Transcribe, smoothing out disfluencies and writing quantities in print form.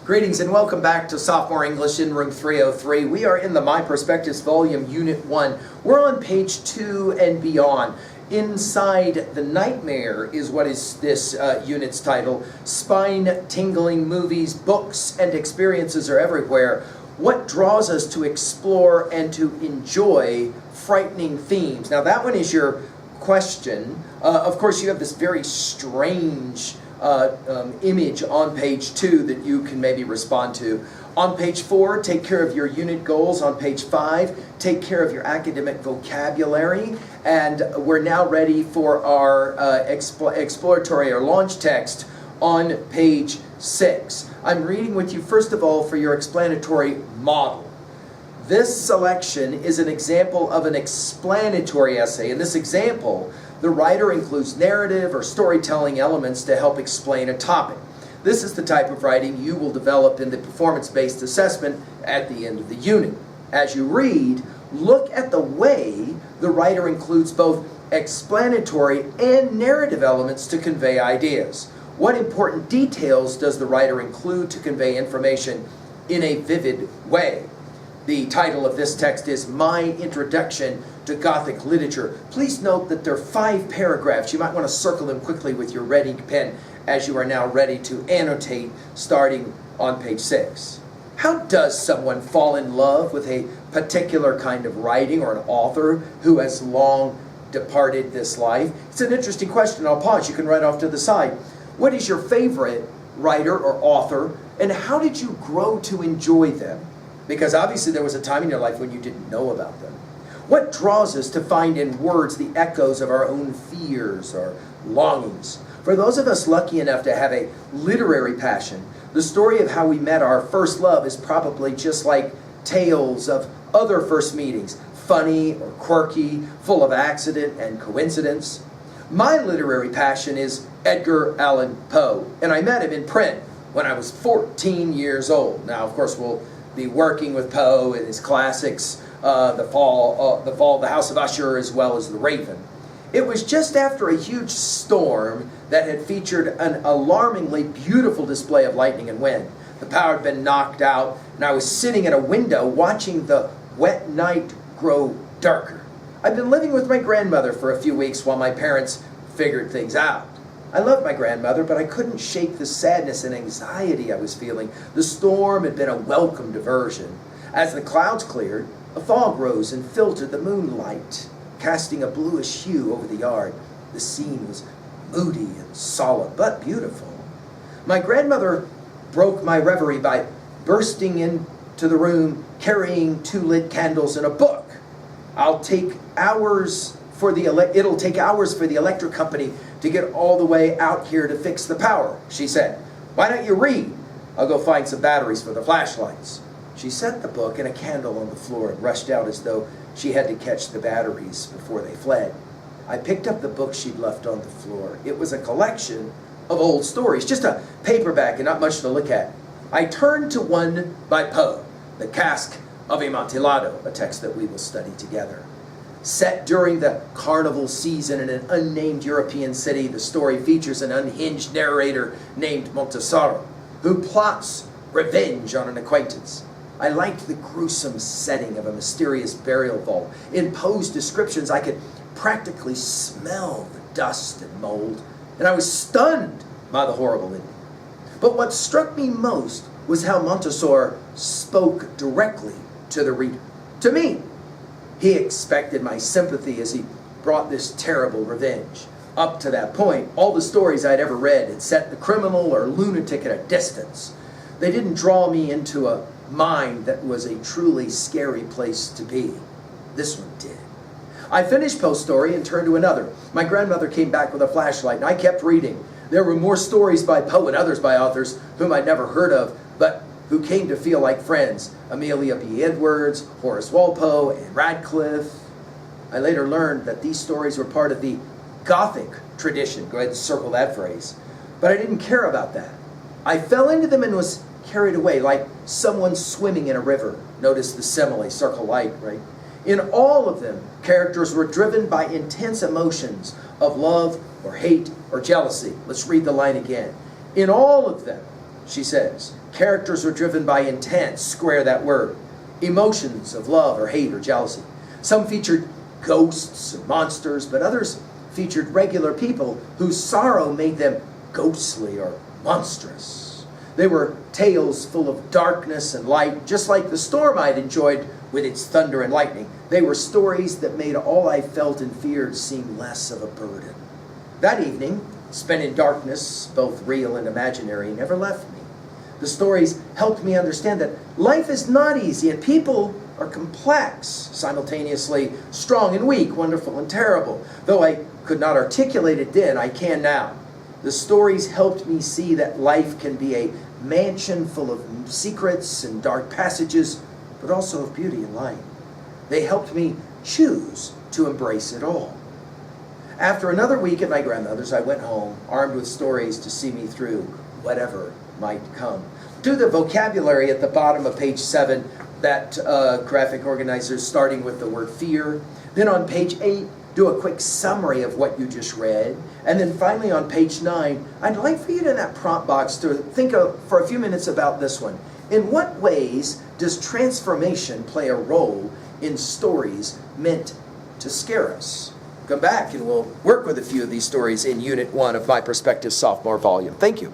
Greetings and welcome back to Sophomore English in room 303. We are in the MyPerspectives volume unit 1. We're on page 2 and beyond. Inside the Nightmare is what is this unit's title. Spine-tingling movies, books, and experiences are everywhere. What draws us to explore and to enjoy frightening themes? Now that one is your question. Of course, you have this very strange image on page 2 that you can maybe respond to. On page 4, take care of your unit goals. On page 5, take care of your academic vocabulary. And we're now ready for our exploratory or launch text on page 6. I'm reading with you first of all for your explanatory model. This selection is an example of an explanatory essay. In this example, the writer includes narrative or storytelling elements to help explain a topic. This is the type of writing you will develop in the performance-based assessment at the end of the unit. As you read, look at the way the writer includes both explanatory and narrative elements to convey ideas. What important details does the writer include to convey information in a vivid way? The title of this text is My Introduction to Gothic Literature. Please note that there are 5 paragraphs. You might want to circle them quickly with your ready pen as you are now ready to annotate starting on page 6. How does someone fall in love with a particular kind of writing or an author who has long departed this life? It's an interesting question. I'll pause. You can write off to the side. What is your favorite writer or author, and how did you grow to enjoy them? Because obviously there was a time in your life when you didn't know about them. What draws us to find in words the echoes of our own fears or longings? For those of us lucky enough to have a literary passion, the story of how we met our first love is probably just like tales of other first meetings, funny or quirky, full of accident and coincidence. My literary passion is Edgar Allan Poe, and I met him in print when I was 14 years old. Now, of course, we'll be working with Poe and his classics, the Fall, The House of Usher, as well as The Raven. It was just after a huge storm that had featured an alarmingly beautiful display of lightning and wind. The power had been knocked out, and I was sitting at a window watching the wet night grow darker. I'd been living with my grandmother for a few weeks while my parents figured things out. I loved my grandmother, but I couldn't shake the sadness and anxiety I was feeling. The storm had been a welcome diversion. As the clouds cleared, a fog rose and filtered the moonlight, casting a bluish hue over the yard. The scene was moody and solemn, but beautiful. My grandmother broke my reverie by bursting into the room, carrying 2 lit candles and a book. It'll take hours for the electric company to get all the way out here to fix the power, she said. Why don't you read? I'll go find some batteries for the flashlights. She set the book and a candle on the floor and rushed out as though she had to catch the batteries before they fled. I picked up the book she'd left on the floor. It was a collection of old stories, just a paperback and not much to look at. I turned to one by Poe, The Cask of Amontillado, a text that we will study together. Set during the carnival season in an unnamed European city, the story features an unhinged narrator named Montesaro, who plots revenge on an acquaintance. I liked the gruesome setting of a mysterious burial vault. In Poe's descriptions, I could practically smell the dust and mold, and I was stunned by the horrible ending. But what struck me most was how Montesaro spoke directly to the reader, to me. He expected my sympathy as he brought this terrible revenge. Up to that point, all the stories I'd ever read had set the criminal or lunatic at a distance. They didn't draw me into a mind that was a truly scary place to be. This one did. I finished Poe's story and turned to another. My grandmother came back with a flashlight, and I kept reading. There were more stories by Poe and others by authors whom I'd never heard of, but who came to feel like friends. Amelia B. Edwards, Horace Walpole, and Radcliffe. I later learned that these stories were part of the Gothic tradition. Go ahead and circle that phrase. But I didn't care about that. I fell into them and was carried away like someone swimming in a river. Notice the simile, circle light, right? In all of them, characters were driven by intense emotions of love or hate or jealousy. Let's read the line again. In all of them, she says. Characters were driven by intent, square that word. Emotions of love or hate or jealousy. Some featured ghosts and monsters, but others featured regular people whose sorrow made them ghostly or monstrous. They were tales full of darkness and light, just like the storm I'd enjoyed with its thunder and lightning. They were stories that made all I felt and feared seem less of a burden. That evening, spent in darkness, both real and imaginary, never left me. The stories helped me understand that life is not easy and people are complex, simultaneously strong and weak, wonderful and terrible. Though I could not articulate it then, I can now. The stories helped me see that life can be a mansion full of secrets and dark passages, but also of beauty and light. They helped me choose to embrace it all. After another week at my grandmother's, I went home, armed with stories to see me through whatever might come. Do the vocabulary at the bottom of page 7, that graphic organizer starting with the word fear. Then on page 8, do a quick summary of what you just read. And then finally on page 9, I'd like for you to, in that prompt box, to think for a few minutes about this one. In what ways does transformation play a role in stories meant to scare us? Come back and we'll work with a few of these stories in Unit 1 of My Perspectives Sophomore Volume. Thank you.